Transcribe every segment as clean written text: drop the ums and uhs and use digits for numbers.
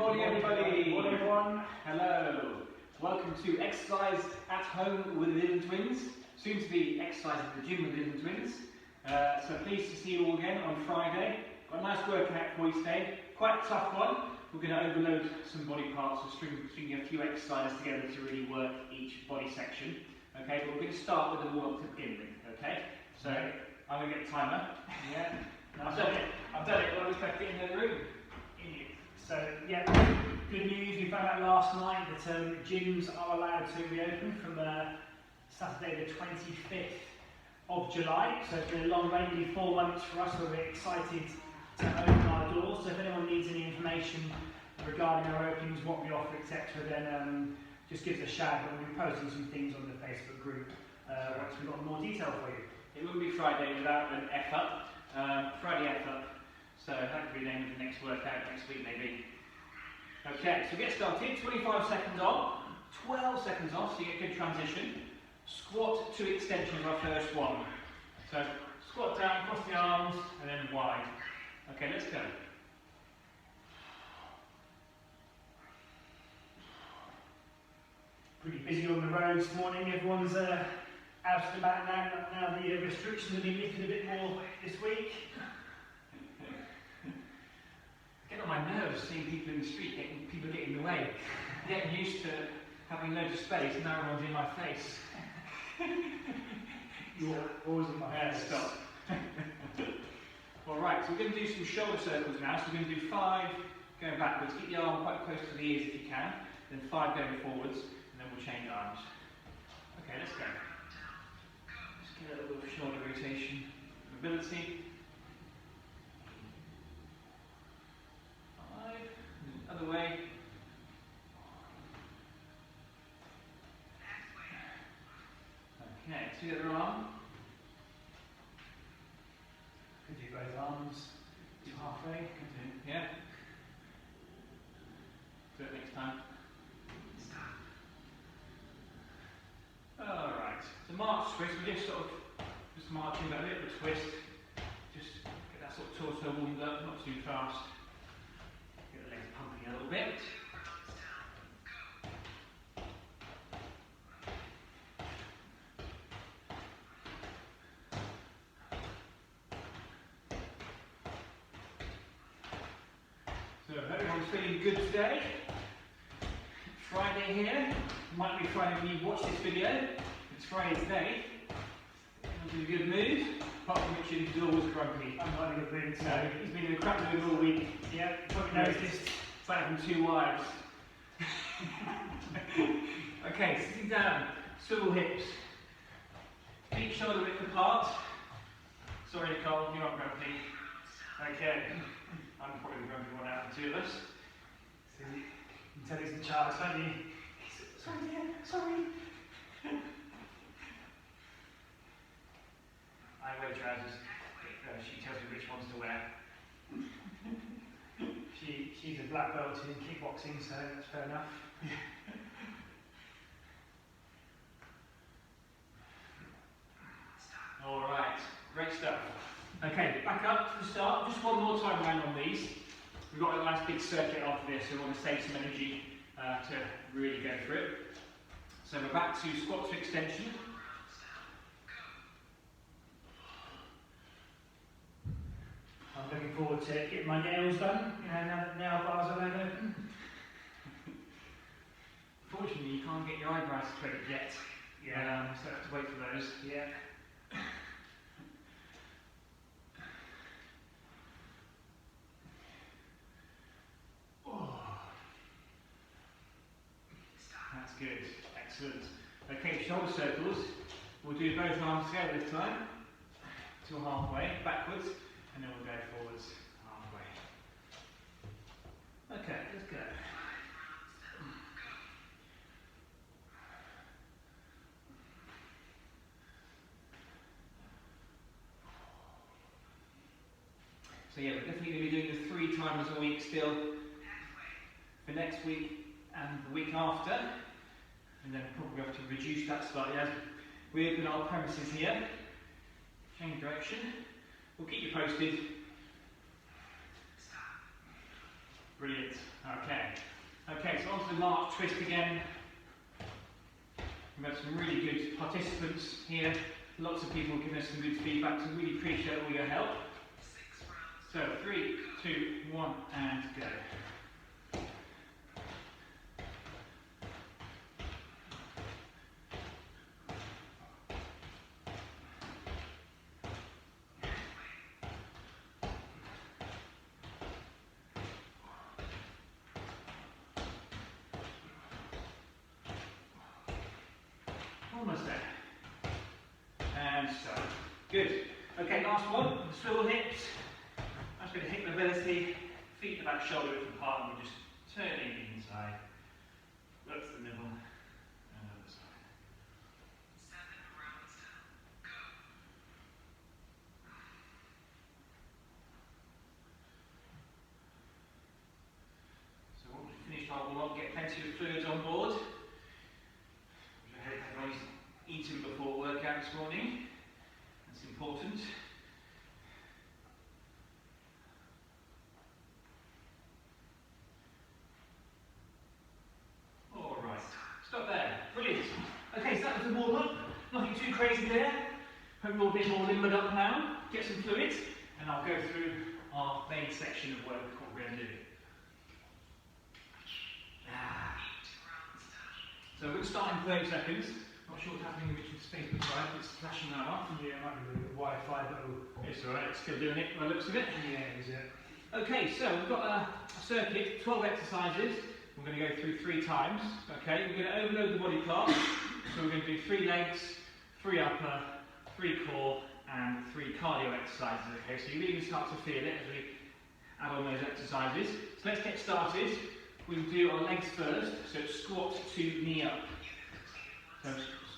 morning, everybody. Good morning, everyone. Hello. Welcome to Exercise at Home with Living Twins. Soon to be Exercise at the Gym with Living Twins. So pleased to see you all again on Friday. Got a nice workout for you today. Quite a tough one. We're going to overload some body parts, so stringing a few exercises together to really work each body section. Okay, but we're going to start with a warm-up to begin with. Okay, so I'm going to get the timer. Yeah, I've done it. Well, we start getting in the room. So, yeah, good news. We found out last night that gyms are allowed to reopen from Saturday the 25th of July. So it's been a long wait, nearly 4 months for us. We're excited to open our doors. So if anyone needs any information regarding our openings, what we offer, etc., then just give us a shout. We'll be posting some things on the Facebook group once we've got more detail for you. It wouldn't be Friday without an F up. Friday F up. So that could be the name of the next workout next week maybe. Okay, so get started. 25 seconds on, 12 seconds off, so you get good transition. Squat to extension is our first one. So squat down, cross the arms, and then wide. Okay, let's go. Pretty busy on the road this morning. Everyone's out and about now the restrictions have been lifted a bit more this week. Get on my nerves seeing people in the street, people getting in the way. Getting used to having loads of space, and now everyone's in my face. You're always in my Yeah, face. stop. Alright, so we're going to do some shoulder circles now. So we're going to do 5 going backwards. Keep the arm quite close to the ears if you can. Then 5 going forwards, and then we'll change arms. Okay, let's go. Just get a little bit of shoulder rotation, mobility. 5, other way. Okay, to the other arm. Could do both arms to halfway. Yeah. Do it next time. Alright, so march twist, we just marching about a little bit of twist. Just get that sort of torso warmed up, not too fast. Get the legs pumping a little bit. So everyone's feeling good today. Friday here. Might be Friday when you watch this video. It's Friday today. I'm in a good mood. Apart from Richard, who's always grumpy. I'm not in a good mood So today. he's been in a crap mood all week. Yeah, probably noticed. It's like having 2 wives. Okay, sitting down, swivel hips. Feet shoulder width apart. Sorry, Nicole, you're not grumpy. Okay, I'm probably the grumpy one out of the 2 of us. See, you can tell he's in charge, can't you? Sorry, dear, sorry. I wear trousers. She tells me which ones to wear. She's a black belt in kickboxing, so that's fair enough. Alright, great stuff. Okay, back up to the start. Just one more time around on these. We've got a nice big circuit after this, so we want to save some energy to really go for it. So we're back to squat to extension. I'm looking forward to getting my nails done, you know, now that nail bars are open. Unfortunately, you can't get your eyebrows threaded yet. Yeah. So I have to wait for those. Yeah. That's good. Excellent. Okay, shoulder circles. We'll do both arms together this time. To halfway, backwards, and then we'll go forwards, halfway. Okay, let's go. So yeah, we're definitely going to be doing the 3 times a week still for next week and the week after, and then probably have to reduce that slightly as we open our premises here. Change direction. We'll keep you posted. Brilliant. Okay. Okay, so on to the march twist again. We've had some really good participants here. Lots of people giving us some good feedback, so really appreciate all your help. So 3, 2, 1, and go. Almost there. And so, good. Okay, last one, swivel hips. Nice bit of hip mobility, feet about shoulder width apart, and we're just turning inside. Look to the middle, and other side. 7 rounds down, go. So once we finish our warm-up, get plenty of fluids on board. I hope everyone's eaten before workout this morning. That's important. Alright, stop there. Brilliant. Okay, so that was the warm-up. Nothing too crazy there. Hope we're all a bit more limbered up now. Get some fluids, and I'll go through our main section of what we're going to do. So we're going to start in 30 seconds. Not sure what's happening with Richard's Facebook side, but it's flashing that off. Yeah, it might be the Wi-Fi, but It's alright, it's still doing it by the looks of it. yeah, is it? Okay, so we've got a circuit, 12 exercises. We're going to go through 3 times. Okay, we're going to overload the body parts. So we're going to do 3 legs, 3 upper, 3 core, and 3 cardio exercises. Okay, so you really start to feel it as we add on those exercises. So let's get started. We'll do our legs first. So squat to knee up. So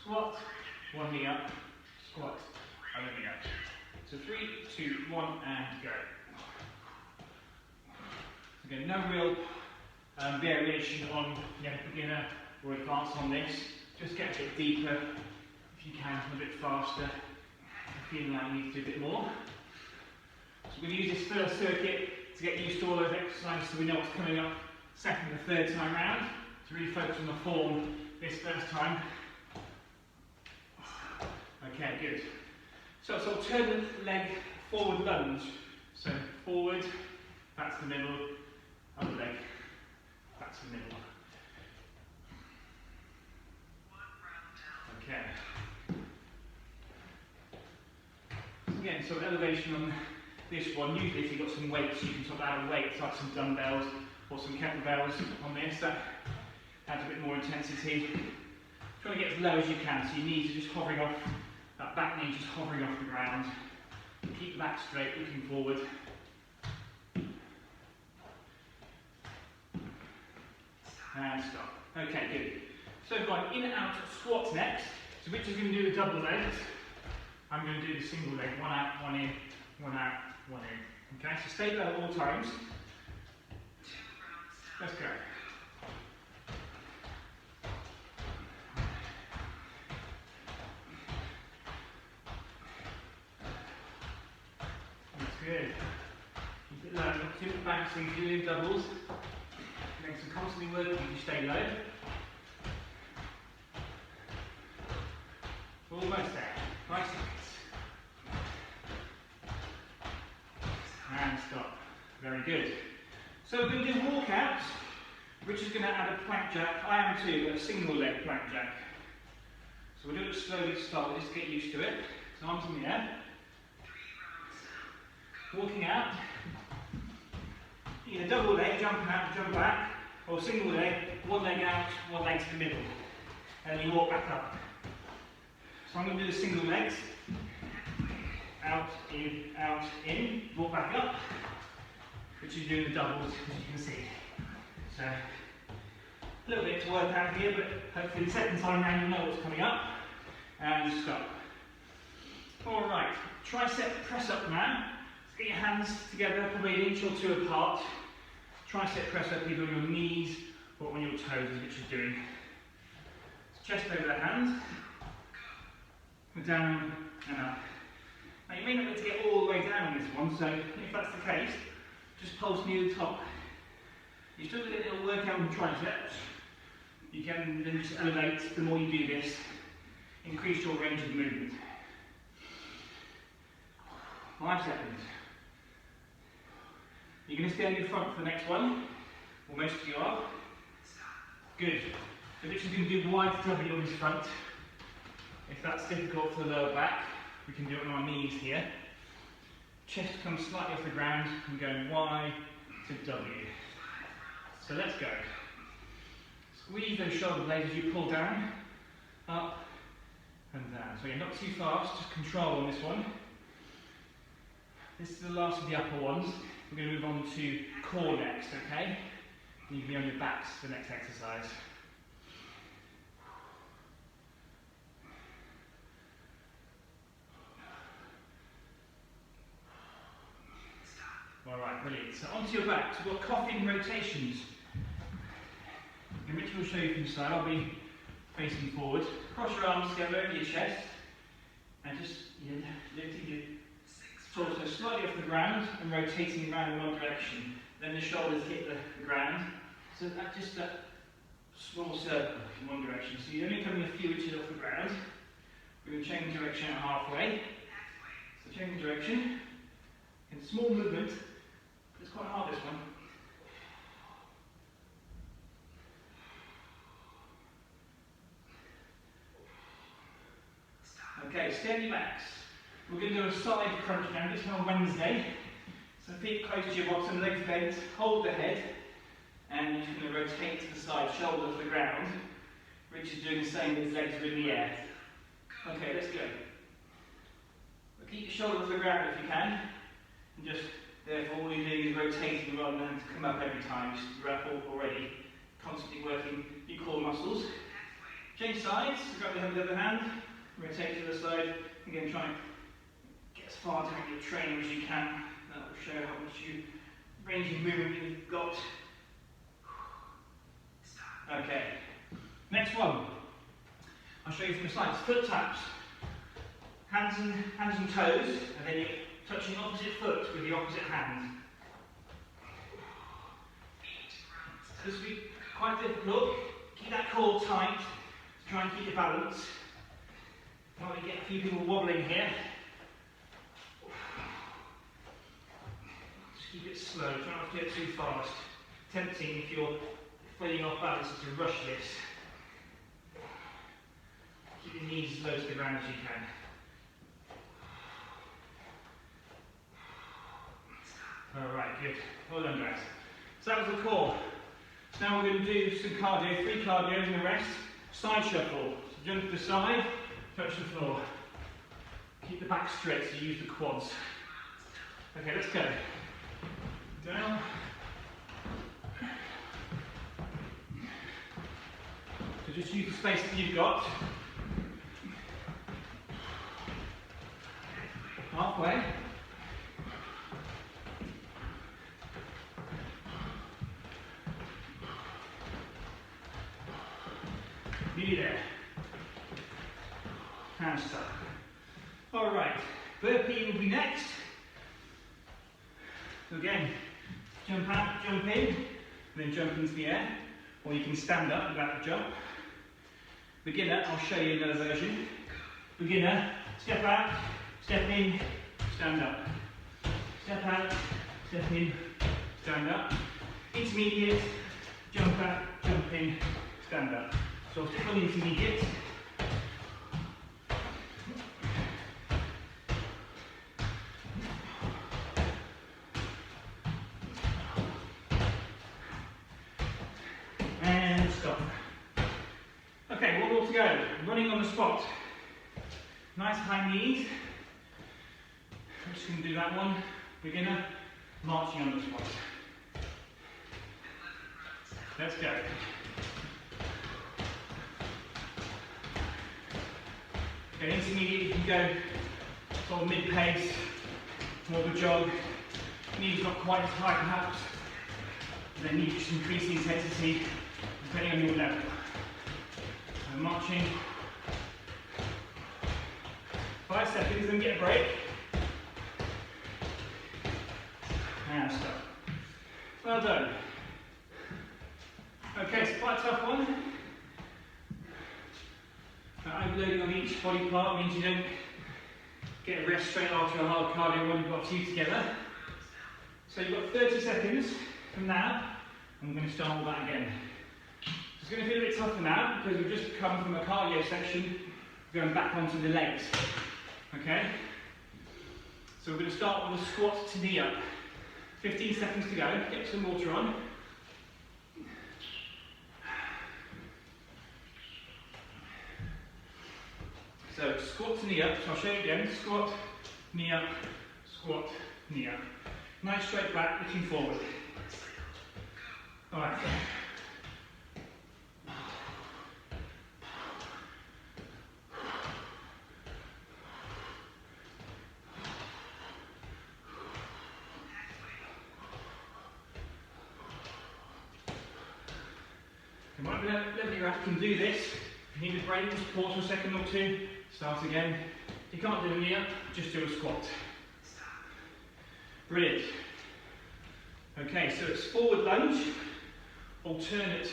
squat, 1 knee up, squat, other knee up. So 3, 2, 1, and go. Again, no real variation on beginner or advanced on this. Just get a bit deeper if you can, a bit faster. Feeling like you need to do a bit more. So we're going to use this first circuit to get used to all those exercises so we know what's coming up second and third time round. To really focus on the form this first time. Okay, good. So it's alternate leg forward lunge. So forward, back to the middle, other leg, back to the middle. Okay. Again, so elevation on this one. Usually if you've got some weights, you can sort of add weights like some dumbbells or some kettlebells on this. That adds a bit more intensity. Try to get as low as you can, so your knees are just hovering off, that back knee just hovering off the ground. Keep the back straight, looking forward. And stop. Okay, good. So we've got in and out squat next. So Richard's going to do the double legs. I'm going to do the single leg, 1 out, 1 in, 1 out, 1 in. Okay, so stay there at all times. Let's go. That's good. Keep it low, not too much bouncing, if you're doing doubles. Make some constantly work if you stay low. Almost there. 5 seconds. And stop. Very good. So we're going to do walkouts. Richard's going to add a plank jack. I am too, a single leg plank jack. So we'll do it slowly to start with, just get used to it. So arms in the air. Walking out. Either double leg, jump out, jump back, or single leg, 1 leg out, 1 leg to the middle. And then you walk back up. So I'm going to do the single legs. Out, in, walk back up. Which is doing the doubles, as you can see. So, a little bit to work out here, but hopefully the second time round you'll know what's coming up. And stop. Alright, tricep press up now. So get your hands together, probably 1 inch or 2 apart. Tricep press up either on your knees or on your toes, as Richard's doing. So chest over the hands. Down and up. Now you may not be able to get all the way down on this one, so if that's the case, just pulse near the top. You still get a little workout on triceps. You can then just elevate the more you do this, increase your range of movement. 5 seconds. You're going to stay on your front for the next one, or most of you are. Good. So this is going to do wide W on his front. If that's difficult for the lower back, we can do it on our knees here. Chest comes slightly off the ground and going Y to W. So let's go. Squeeze those shoulder blades as you pull down, up and down. So you're not too fast, just control on this one. This is the last of the upper ones. We're going to move on to core next, okay? And you can be on your backs for the next exercise. Alright, brilliant. So onto your backs, we've got coffin rotations. And Richard will show you from the side. I'll be facing forward. Cross your arms together over your chest. And just lifting your torso slightly off the ground and rotating around in one direction. Then the shoulders hit the ground. So that's just a small circle in one direction. So you're only coming a few inches off the ground. We're going to change direction at halfway. So change direction. In small movement. It's quite hard, this one. Okay, stay on your backs. We're going to do a side crunch now. This one on Wednesday. So feet close to your bottom, legs bent, hold the head, and you're just going to rotate to the side, shoulder off the ground. Richard's doing the same with his legs are in the air. Okay, let's go. But keep your shoulder off the ground if you can. And just, therefore, all you're doing is rotating rather than having to come up every time. Just wrap up already, constantly working your core muscles. Change sides, grab the hand with the other hand, rotate to the side. Again, try and get as far down your trainer as you can. That will show how much range of movement you've got. Okay, next one. I'll show you from the sides. Foot taps. Hands and toes, and then you're touching opposite foot with the opposite hand. This will be quite difficult. Keep that core tight to try and keep your balance. While we get a few people wobbling here. Just keep it slow, try not to do it too fast. Tempting if you're feeling off balance to rush this. Keep your knees as low to the ground as you can. Alright, good. Well done, guys. So that was the core. So now we're going to do some cardio, 3 cardios and the rest. Side shuffle. So jump to the side, touch the floor. Keep the back straight so you use the quads. Okay, let's go. Down. So just use the space that you've got. Halfway. Nearly there. Hand stuck. Alright, burpee will be next. So again, jump out, jump in, and then jump into the air. Or you can stand up without the jump. Beginner, I'll show you another version. Beginner, step out, step in, stand up. Step out, step in, stand up. Intermediate, jump out, jump in, stand up. So stick on the intermediate. And stop. Okay, one more to go. Running on the spot. Nice high knees. I'm just going to do that one. Beginner, marching on the spot. Let's go. Okay, intermediate, you can go sort of mid-pace, more of a jog. Knees not quite as high perhaps. And then you just increase the intensity depending on your level. So marching. 5 seconds, then get a break. And stop. Well done. Okay, it's quite a tough one. Overloading on each body part means you don't get a rest straight after a hard cardio when you've got a few together. So you've got 30 seconds from now, and we're going to start all that again. It's going to feel a bit tougher now because we've just come from a cardio section going back onto the legs. Okay? So we're going to start with a squat to knee up. 15 seconds to go. Get some water on. So squat to knee up. So I'll show you again. Squat, knee up, squat, knee up. Nice straight back, looking forward. All right. You might be level your app can do this. If you need a break, just pause for a second or two. Start again. If you can't do a knee up, just do a squat. Brilliant. Okay, so it's forward lunge, alternate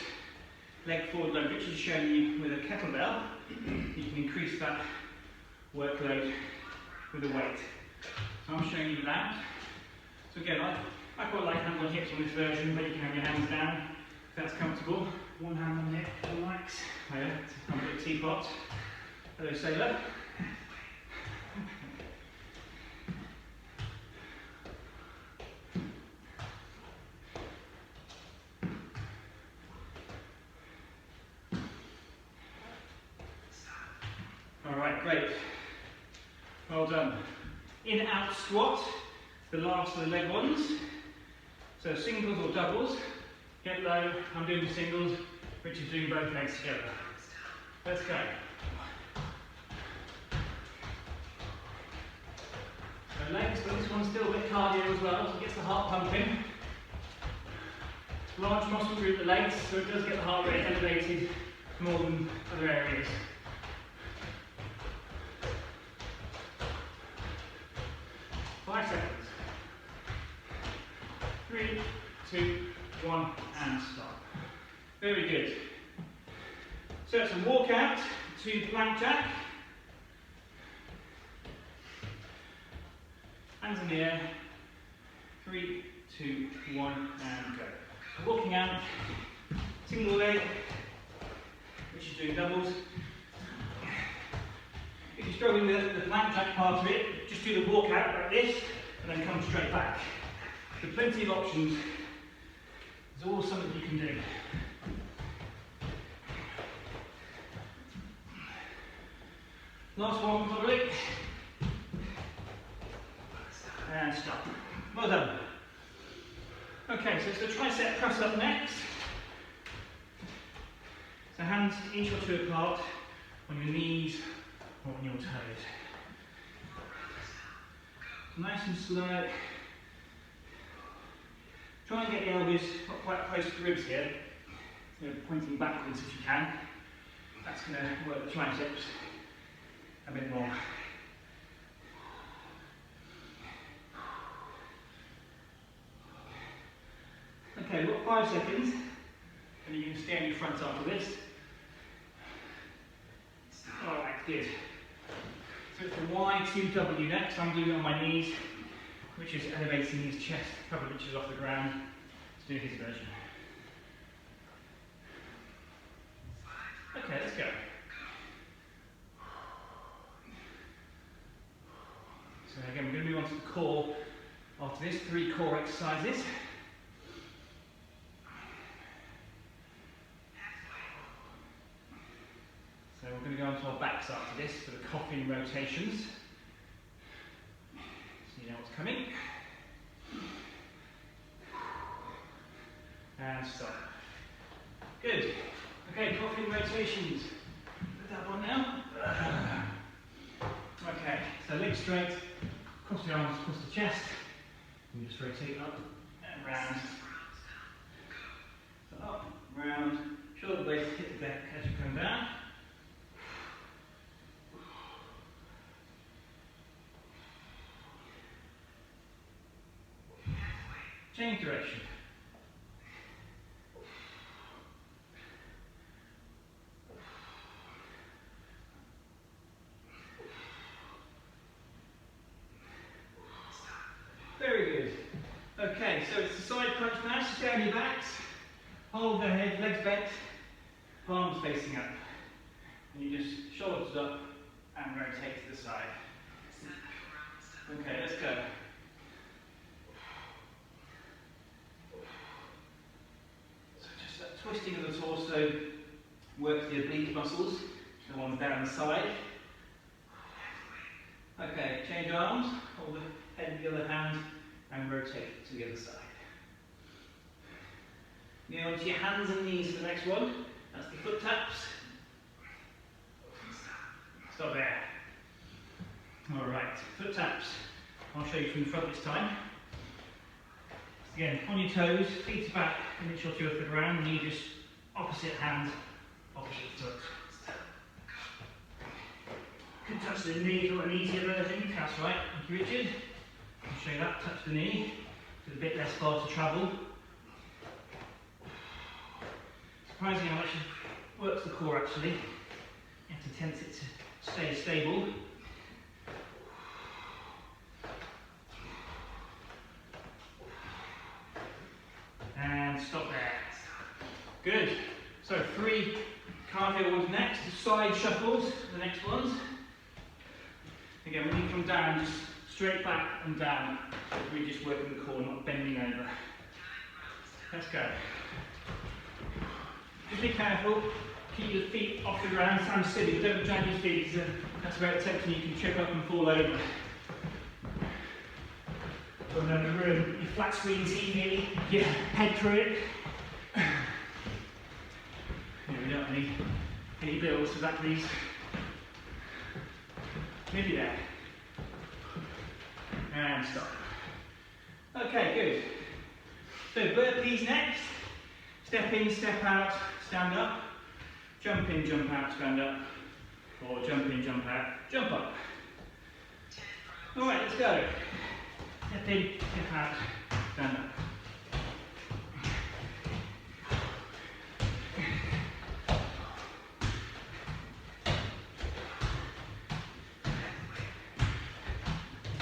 leg forward lunge, which is shown you with a kettlebell. You can increase that workload with a weight. So I'm showing you that. So again, I quite like hands on hips on this version, but you can have your hands down if that's comfortable. One hand on the hip, relax. Oh yeah, come to a teapot. Hello, sailor. Alright, great. Well done. In out squat, the last of the leg ones. So singles or doubles. Get low, I'm doing the singles, which is doing both legs together. Let's go. So legs, but this one's still a bit cardio as well, so it gets the heart pumping. Large muscle group the legs, so it does get the heart rate elevated more than other areas. Five seconds. 3, 2, 1, and stop. Very good. So it's a walkout to plank jack. Hands in the air. 3, 2, 1, and go. So walking out, single leg, which is doing doubles. If you're struggling with the plank jack part of it, just do the walkout like this, and then come straight back. So plenty of options. It's all something you can do. Last one, probably. And stop. Well done. Okay, so it's the tricep press up next. So hands inch or two apart on your knees or on your toes. Nice and slow. Try and get the elbows quite close to the ribs here. So pointing backwards if you can. That's going to work the triceps a bit more. Okay, we've got 5 seconds, and you can stay on your front after this. Alright, good. So it's the Y2W next. I'm doing it on my knees, which is elevating his chest a couple of inches off the ground. Let's do his version. Okay, let's go. So again, we're going to move on to the core after this. 3 core exercises. So we're going to go on to our backs after this for the coffin rotations. So you know what's coming. And stop. Good. Okay, coffin rotations. Put that one now. Okay, so legs straight, cross the arms, across the chest. You just rotate up and round. So up, round, shoulder blades hit the deck as you come down. Change direction. Okay, so it's the side crunch now. So stay on your backs, hold the head, legs bent, palms facing up. And you just shoulders up and rotate to the side. Okay, let's go. So just that twisting of the torso works the oblique muscles, the ones down the side. Okay, change arms, hold the head with the other hand and rotate to the other side. Now onto your hands and knees for the next one. That's the foot taps. Stop there. Alright, foot taps. I'll show you from the front this time. Again, on your toes, feet back, and then shot your foot around, and you just opposite hand, opposite foot. You can touch the knee for an easier version. That's right. Thank you, Richard. I'll show you that. Touch the knee. It's a bit less far to travel. Surprising how much it works the core actually. You have to tense it to stay stable. And stop there. Good. So 3 cardio ones next. Side shuffles, the next ones. Again, when you come down, just straight back and down. We're just working the core, not bending over. Let's go. Just be careful. Keep your feet off the ground. Stand steady, but don't drag your feet. That's very tempting. You can trip up and fall over. Remember, your flat screen TV, your head through it. We don't have any bills for that, please. Maybe there. And stop. Okay, good. So burpees next. Step in, step out, stand up. Jump in, jump out, stand up. Or jump in, jump out, jump up. Alright, let's go. Step in, step out, stand up.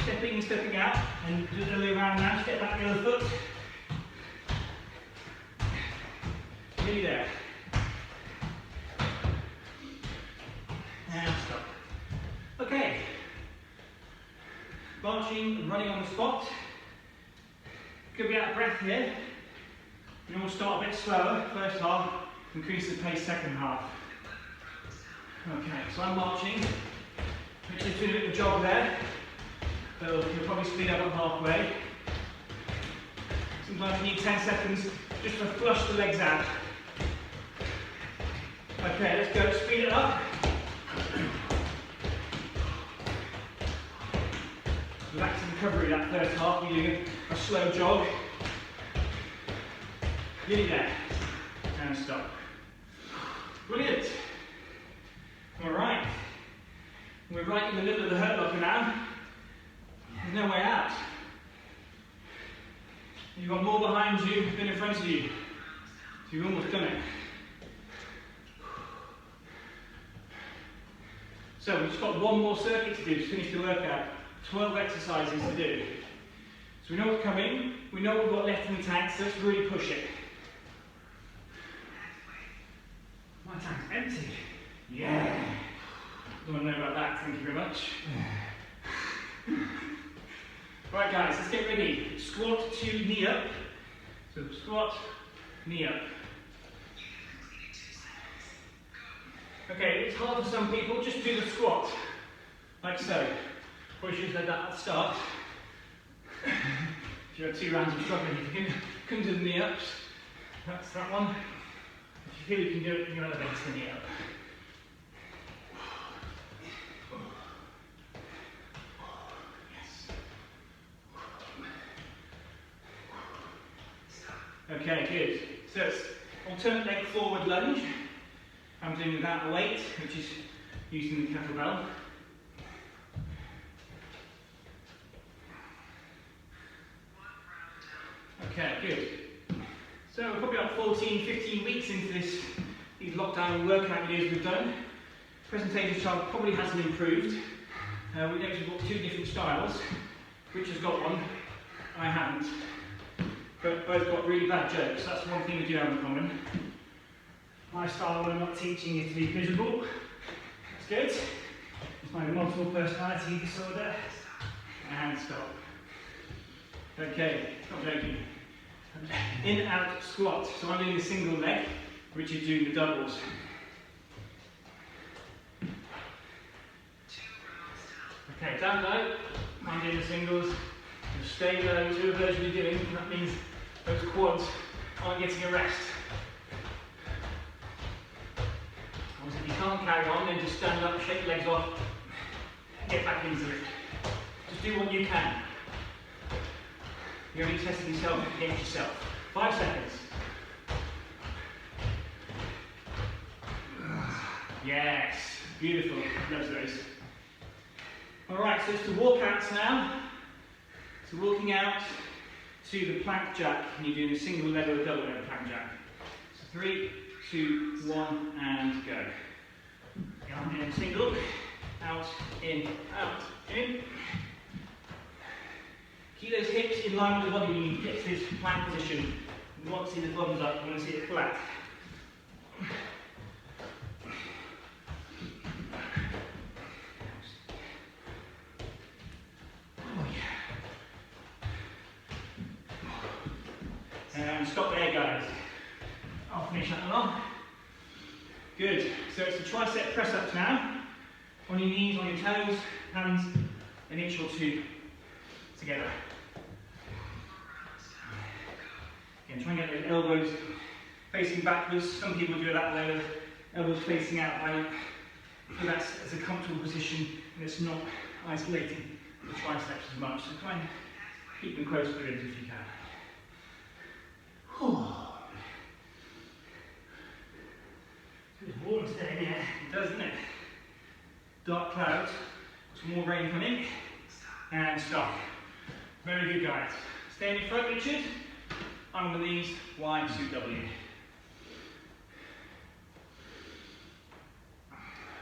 Stepping and stepping out, and do the other way around now, step back the other foot. Nearly there. And stop. Okay. Marching, running on the spot. Could be out of breath here. And we'll start a bit slower, first half, increase the pace second half. Okay, so I'm marching. Just doing a bit of a jog there. So you'll probably speed up at halfway. Sometimes you need 10 seconds just to flush the legs out. Okay, let's go, speed it up. Relax and recovery that first half, you're doing a slow jog. Nearly there. And stop. Brilliant. Alright. We're right in the middle of the hurt locker now. There's no way out. You've got more behind you than in front of you. So you've almost done it. So we've just got one more circuit to do to finish the workout. 12 exercises to do. So we know what's coming, we know what we've got left in the tank, so let's really push it. My tank's empty. Yeah. Don't want to know about that, thank you very much. Right guys, let's get ready. Squat to knee up. So squat, knee up. Okay, it's hard for some people, just do the squat. Like so. Probably should have said that at the start. If you had 2 rounds of struggling, you can do the knee ups. That's that one. If you feel you can do it, you can elevate the knee up. Okay, good. So it's alternate leg forward lunge. I'm doing without the weight, which is using the kettlebell. Okay, good. So we're probably about 14, 15 weeks into these lockdown workout videos we've done. Presentation style probably hasn't improved. We noticed we've got 2 different styles. Rich has got one, I haven't. but both got really bad jokes. That's one thing we do have in common. My style when I'm not teaching is to be visible. That's good. It's my multiple personality disorder. And stop. Okay, stop joking. In, out, squat. So I'm doing the single leg, Richard's doing the doubles. Okay, down low, I'm doing the singles. Just stay low, whatever version you're doing. That means those quads aren't getting a rest. Obviously, if you can't carry on, then just stand up, shake your legs off, get back into it. Just do what you can. You're only testing yourself against yourself. 5 seconds. Yes, beautiful. Loves those. Alright, so it's the walkouts now. So walking out to the plank jack, and you're doing a single leg or a double leg plank jack. So 3, 2, 1, and go. Down in single, out, in, in. Keep those hips in line with the body when you get to this plank position. You want to see the thumbs up, you want to see it flat. And stop there, guys. I'll finish that along. Good. So it's the tricep press ups now. On your knees, on your toes, hands an inch or two together. Again, try and get those elbows facing backwards. Some people do it that way, with elbows facing out. I feel that's a comfortable position and it's not isolating the triceps as much. So try and keep them close to the ribs if you can. It's warm today, yeah. It does, doesn't it? Dark clouds, some more rain coming, and stop. Very good, guys. Stay in your front, Richard. I'm with these, Y to W.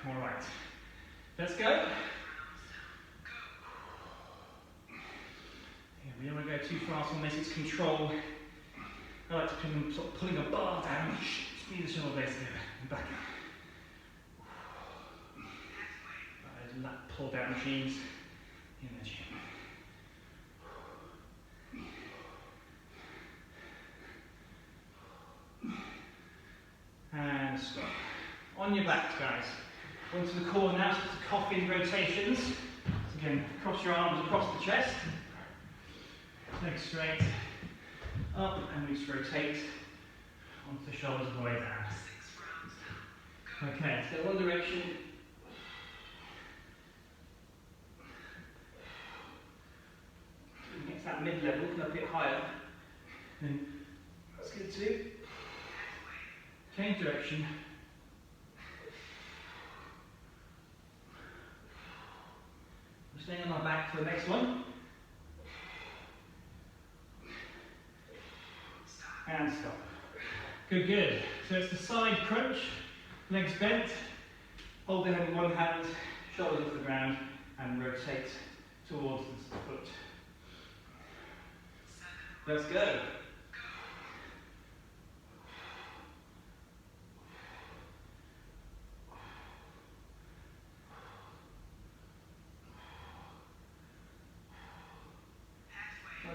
Alright, let's go. Yeah, we don't want to go too fast on this, it's control. I like to sort of pulling a bar down, squeeze the shoulder blades together and back up. Those lat pull down machines in the gym. And stop. On your backs, guys. Onto the core now, so it's the coffin rotations. So again, cross your arms across the chest. Legs straight. Up and we just rotate onto the shoulders on the way down. Okay, so one direction. Get to that mid-level, come a bit higher. Then that's good too. Change direction. We're staying on our back for the next one. And stop. Good, good. So it's the side crunch, legs bent, hold the head with one hand, shoulders off the ground, and rotate towards the foot. Let's go.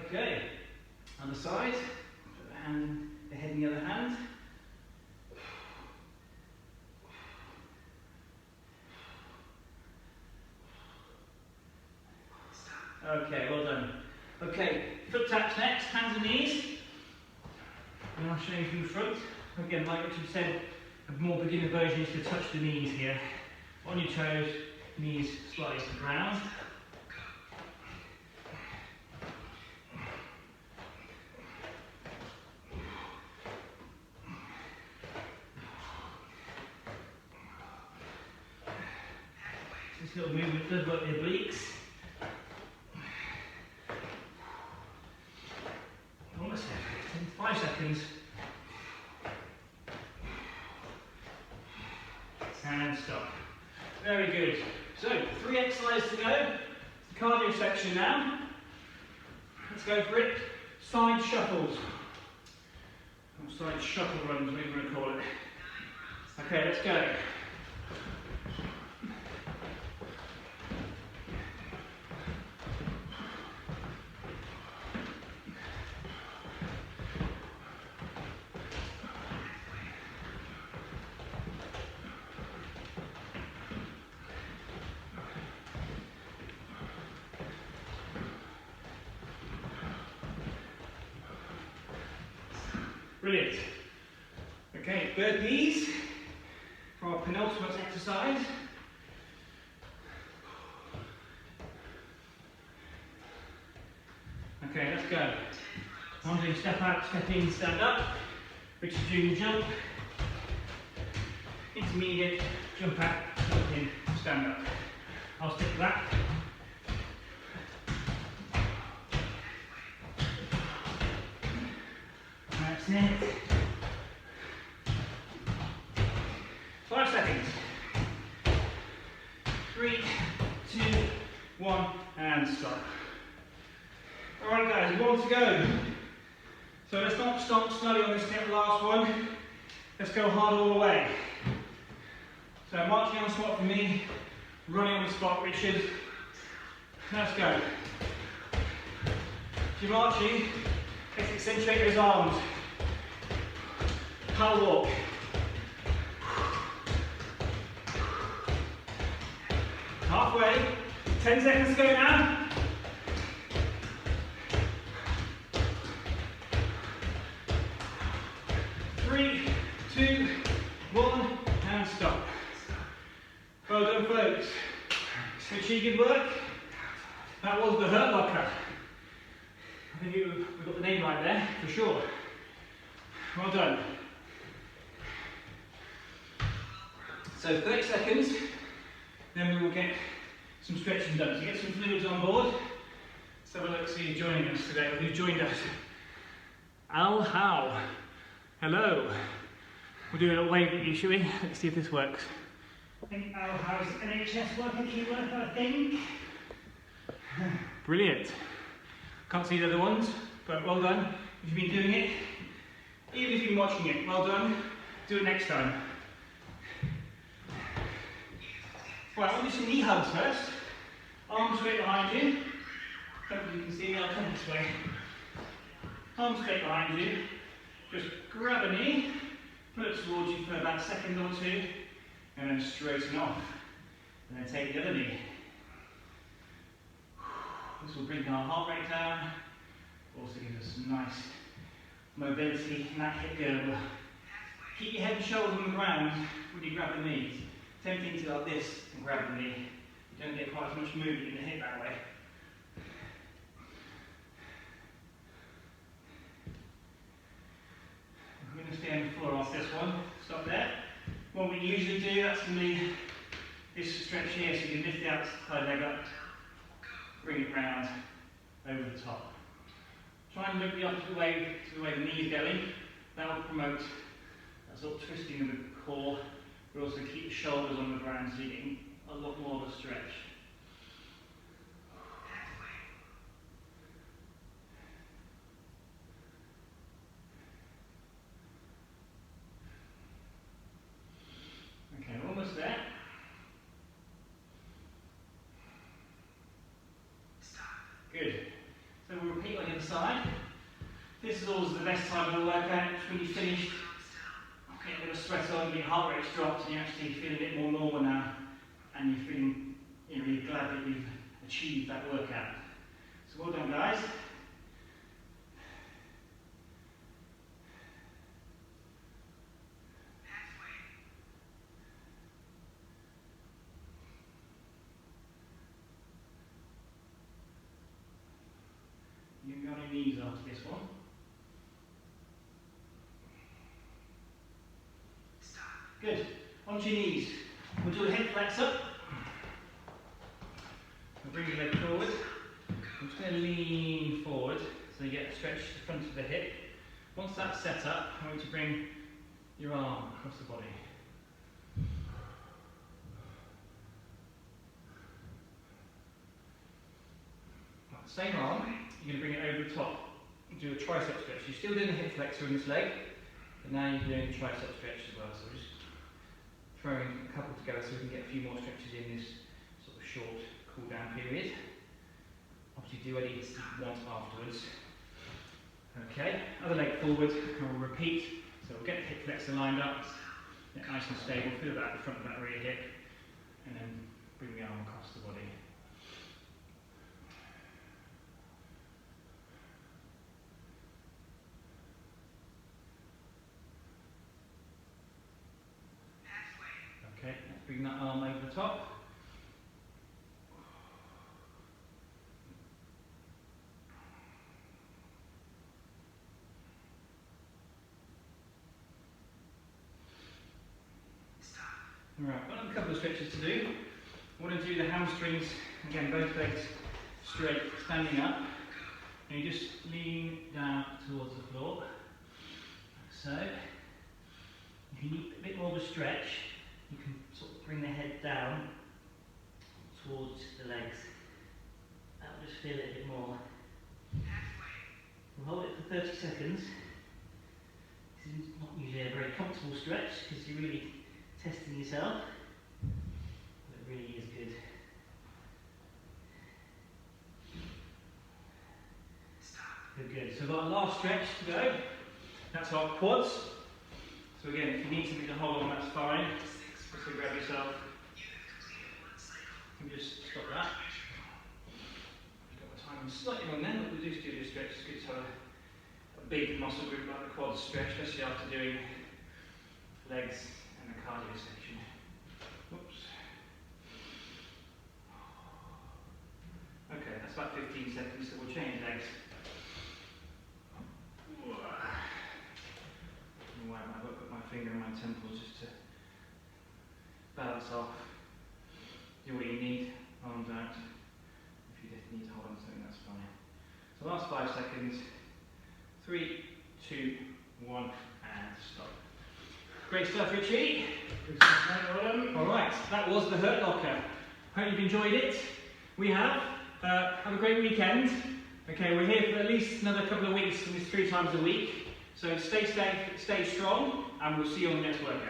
Okay, on the side. And the head in the other hand. Okay, well done. Okay, foot taps next, hands and knees. And I'll show you from the front. Again, like Richard said, a more beginner version is to touch the knees here. On your toes, knees slightly to the ground. This little movement does work the obliques. Almost there. 5 seconds. And stop. Very good. So, 3 exercises to go. It's the cardio section now. Let's go for it. side shuffles. Or side shuffle runs, whatever you want to call it. Okay, let's go. Brilliant. Okay, burpees for our penultimate exercise. Okay, let's go. I'm doing step out, step in, stand up. Richard's doing jump. Intermediate, jump out, jump in, stand up. I'll stick to that. That's it. 5 seconds. 3, 2, 1, and stop. Alright guys, 1 to go. So let's not stop slowly on this last one. Let's go hard all the way. So marching on the spot for me, running on the spot, Richard. Let's go. If you're marching, let's accentuate those arms. Power walk. Halfway. 10 seconds to go now. 3, 2, 1, and stop. Well done, folks. Achieved good work. That was the Hurt Locker. I think we got the name right there, for sure. Well done. So 30 seconds, then we will get some stretching done. So get some fluids on board. Let's have a look, see who's joining us today, or who's joined us. Al Howe. Hello. We'll do a little wave at you, shall we? Let's see if this works. I think Al Howe's NHS worker, key worker, I think. Brilliant. Can't see the other ones, but well done. If you've been doing it, even if you've been watching it, well done. Do it next time. Right, I'll do some knee hugs first. Arms straight behind you. Hopefully you can see me, I'll come this way. Arms straight behind you. Just grab a knee, put it towards you for about a second or two, and then straighten off. And then take the other knee. This will bring our heart rate down. Also gives us some nice mobility in that hip girdle. Keep your head and shoulders on the ground when you grab the knees. Tempting to go like this and grab the knee. You don't get quite as much movement in the hip that way. I'm going to stay on the floor off this one. Stop there. What we usually do, that's going to be this stretch here, so you can lift the outside leg up, bring it round over the top. Try and look the opposite way to the way the knee is going. That will promote that sort of twisting of the core. But also keep the shoulders on the ground so you're getting a lot more of a stretch. Okay, we're almost there. Good. So we'll repeat on the other side. This is always the best time of the workout, when you finish. Get a bit of sweat on, your heart rate's dropped, and you actually feel a bit more normal now, and you're feeling really glad that you've achieved that workout. So well done, guys. You can go on your knees after this one. Good. Onto your knees. We'll do a hip flex up. Bring your leg forward. I'm just going to lean forward so you get a stretch to the front of the hip. Once that's set up, I want you to bring your arm across the body. Right, same arm, you're going to bring it over the top. do a tricep stretch. You're still doing the hip flexor in this leg, but now you're doing a tricep stretch as well. So we're just throwing a couple together so we can get a few more stretches in this sort of short cool down period. Obviously do any you want afterwards. Okay, other leg forward, and we'll repeat. So we'll get the hip flexor lined up, get nice and stable, feel that at the front of that rear hip, and then bring the arm across the body. Okay, let's bring that arm over the top. Alright, got a couple of stretches to do. I want to do the hamstrings, again both legs straight, standing up. And you just lean down towards the floor, like so. If you need a bit more of a stretch, you can sort of bring the head down towards the legs. That will just feel it a bit more. We'll hold it for 30 seconds. This is not usually a very comfortable stretch because you're really testing yourself, but it really is good. Good, good. So we've got a last stretch to go. That's our quads. So again, if you need something to hold on, that's fine. So grab yourself. And just stop that. Got the time slightly on there, but we'll just do this stretch. It's good to have a big muscle group like the quads stretch, especially after doing legs and the cardio section. Whoops. Okay, that's about 15 seconds, so we'll change legs. I've got my finger on my temples just to balance off. Do what you need, arms out. If you just need to hold on to something, that's fine. So last 5 seconds. 3, 2, 1, and stop. Great stuff, Richie. Good stuff, mate. Well done. Alright, that was the Hurt Locker. Hope you've enjoyed it. We have. Have a great weekend. Okay, we're here for at least another couple of weeks, and it's 3 times a week. So stay safe, stay strong, and we'll see you on the next workout.